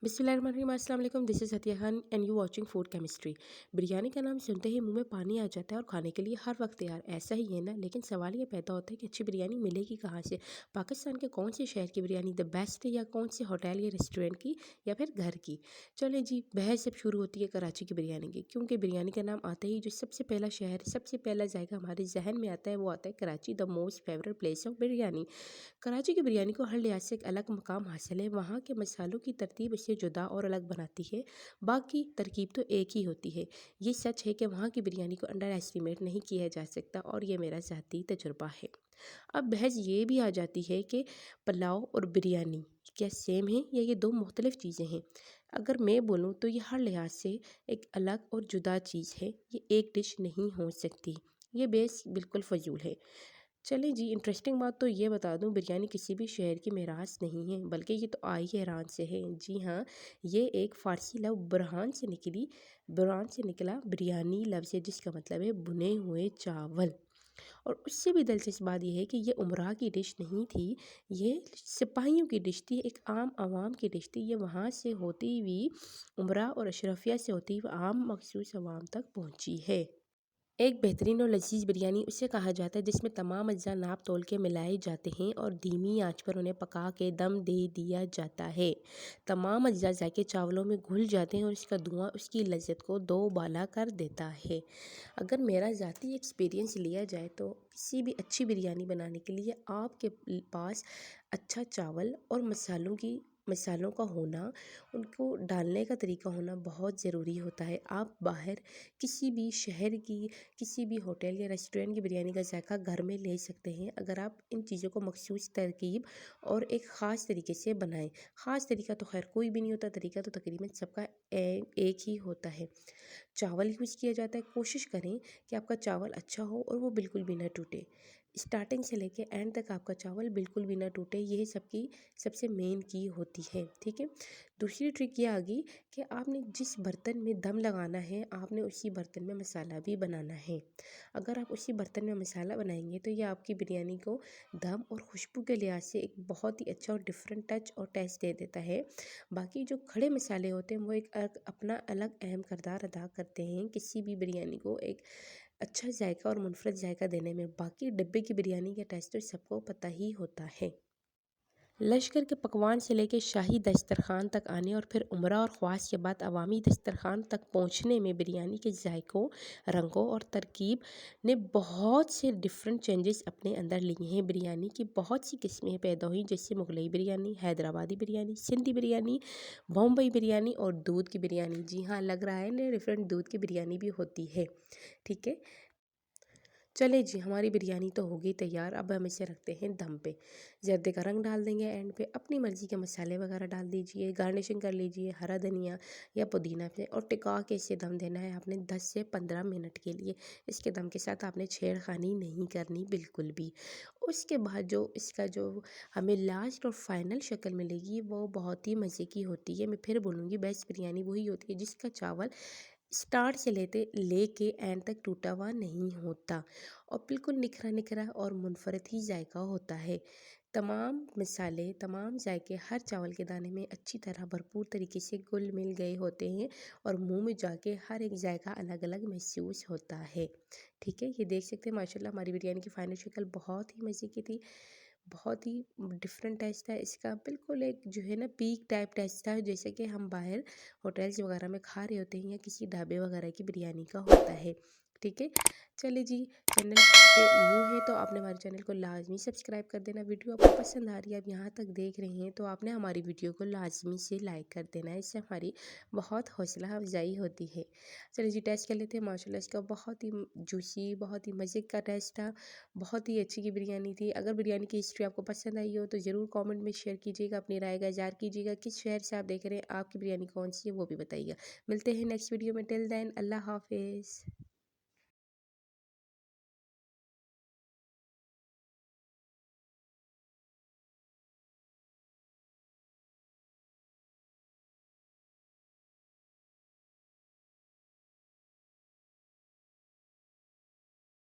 बिस्मिल्लाहिर्रहमानिर्रहीम, अस्सलाम वालेकुम। This is Hatia Khan and you watching food chemistry. Biryani का नाम सुनते ही मुंह में पानी आ जाता है और खाने के लिए हर वक्त तैयार, ऐसा ही है ना। लेकिन सवाल ये पैदा होता है कि अच्छी बिरयानी मिलेगी कहाँ से। पाकिस्तान के कौन से शहर की बिरयानी द बेस्ट है, या कौन से होटल या रेस्टोरेंट की, या फिर घर की। चले जी, बहस अब शुरू होती है कराची की बिरयानी की, क्योंकि बिरयानी का नाम आते ही जो सबसे पहला शहर, सबसे पहला जायका हमारे जहन में आता है वो आता है Karachi, the most favourite place of biryani. Karachi की बिरयानी को हर लिहाज से एक अलग मकाम हासिल है। वहाँ के मसालों की तरतीब इसे जुदा और अलग बनाती है, बाकी तरकीब तो एक ही होती है। ये सच है कि वहाँ की बिरयानी को अंडर एस्टिमेट नहीं किया जा सकता, और ये मेरा ज़ाती तजुर्बा है। अब बहस ये भी आ जाती है कि पुलाव और बिरयानी क्या सेम है, या ये दो मुख्तलिफ चीज़ें हैं। अगर मैं बोलूँ तो ये हर लिहाज से एक अलग और जुदा चीज़ है, ये एक डिश नहीं हो सकती। ये बेस बिल्कुल फजूल है। चलें जी, इंटरेस्टिंग बात तो ये बता दूं, बिरयानी किसी भी शहर की मेराज नहीं है, बल्कि ये तो आई ईरान से है। जी हाँ, ये एक फ़ारसी लफ्ज़ बुरहान से निकला बिरयानी लफ्ज़ है, जिसका मतलब है भुने हुए चावल। और उससे भी दिलचस्प बात यह है कि ये उमरा की डिश नहीं थी, ये सिपाहियों की डिश थी, एक आम आवाम की डिश थी। ये वहाँ से होती हुई उमरा और अशरफिया से होती हुई आम मखसूस आवाम तक पहुँची है। एक बेहतरीन और लजीज बिरयानी उसे कहा जाता है जिसमें तमाम अज्जा नाप तोल के मिलाए जाते हैं और धीमी आंच पर उन्हें पका के दम दे दिया जाता है। तमाम अज्जा जाके चावलों में घुल जाते हैं और इसका धुआं उसकी लज्जत को दो बाला कर देता है। अगर मेरा ज़ाती एक्सपीरियंस लिया जाए तो किसी भी अच्छी बिरयानी बनाने के लिए आपके पास अच्छा चावल और मसालों का होना, उनको डालने का तरीका होना बहुत ज़रूरी होता है। आप बाहर किसी भी शहर की, किसी भी होटल या रेस्टोरेंट की बिरयानी का जायका घर में ले सकते हैं, अगर आप इन चीज़ों को मखसूस तरकीब और एक ख़ास तरीके से बनाएं। ख़ास तरीका तो खैर कोई भी नहीं होता, तरीका तो तकरीबन सबका एक ही होता है। चावल यूज़ किया जाता है, कोशिश करें कि आपका चावल अच्छा हो और वो बिल्कुल भी ना टूटे। स्टार्टिंग से लेके एंड तक आपका चावल बिल्कुल भी ना टूटे, यह सबकी सबसे मेन की होती है। ठीक है। दूसरी ट्रिक ये आ गई कि आपने जिस बर्तन में दम लगाना है, आपने उसी बर्तन में मसाला भी बनाना है। अगर आप उसी बर्तन में मसाला बनाएंगे तो ये आपकी बिरयानी को दम और खुशबू के लिहाज से एक बहुत ही अच्छा और डिफरेंट टच और टेस्ट दे देता है। बाकी जो खड़े मसाले होते हैं वो एक अपना अलग अहम किरदार अदा करते हैं किसी भी बिरयानी को एक अच्छा जायका और मुनफरद जायका देने में। बाकी डब्बे की बिरयानी का टेस्ट तो सबको पता ही होता है। लश्कर के पकवान से लेकर शाही दस्तरखान तक आने और फिर उमरा और ख्वास के बाद अवामी दस्तरखान तक पहुंचने में बिरयानी के जायकों, रंगों और तरकीब ने बहुत से डिफरेंट चेंजेस अपने अंदर लिए हैं। बिरयानी की बहुत सी किस्में पैदा हुई, जैसे मुगलई बिरयानी, हैदराबादी बिरयानी, सिंधी बिरयानी, बम्बई बिरयानी और दूध की बिरयानी। जी हाँ, लग रहा है ना, डिफरेंट दूध की बिरयानी भी होती है। ठीक है। चले जी, हमारी बिरयानी तो हो गई तैयार। अब हम इसे रखते हैं दम पे। जर्दे का रंग डाल देंगे एंड पे, अपनी मर्ज़ी के मसाले वगैरह डाल दीजिए, गार्निशिंग कर लीजिए हरा धनिया या पुदीना से, और टिका के इसे दम देना है आपने 10 से 15 मिनट के लिए। इसके दम के साथ आपने छेड़खानी नहीं करनी बिल्कुल भी। उसके बाद जो इसका जो हमें लास्ट और फाइनल शक्ल मिलेगी वो बहुत ही मज़े की होती है। मैं फिर बोलूँगी, बेस्ट बिरयानी वही होती है जिसका चावल स्टार्ट से लेके एंड तक टूटा हुआ नहीं होता, और बिल्कुल निखरा निखरा और मुनफरद ही जायका होता है। तमाम मसाले, तमाम जायके हर चावल के दाने में अच्छी तरह भरपूर तरीके से घुल मिल गए होते हैं, और मुंह में जाके हर एक जायका अलग अलग महसूस होता है। ठीक है, ये देख सकते हैं माशाल्लाह हमारी बिरयानी की फाइनल शक्ल बहुत ही मज़े की थी। बहुत ही डिफरेंट टेस्ट था इसका, बिल्कुल एक जो है ना पीक टाइप टेस्ट था, जैसे कि हम बाहर होटल्स वगैरह में खा रहे होते हैं या किसी ढाबे वगैरह की बिरयानी का होता है। ठीक है। चले जी, चैनल पे न्यू है तो आपने हमारे चैनल को लाजमी सब्सक्राइब कर देना। वीडियो आपको पसंद आ रही है, आप यहाँ तक देख रहे हैं, तो आपने हमारी वीडियो को लाजमी से लाइक कर देना है, इससे हमारी बहुत हौसला अफजाई होती है। चलिए जी, टेस्ट कर लेते हैं। माशाल्लाह इसका बहुत ही जूसी, बहुत ही मज़े का टेस्ट था, बहुत ही अच्छी की बिरयानी थी। अगर बिरयानी की हिस्ट्री आपको पसंद आई हो तो ज़रूर कमेंट में शेयर कीजिएगा, अपनी राय का इज़हार कीजिएगा। किस शहर से आप देख रहे हैं, आपकी बिरयानी कौन सी है वो भी बताइएगा। मिलते हैं नेक्स्ट वीडियो में। टिल देन, अल्लाह हाफिज़।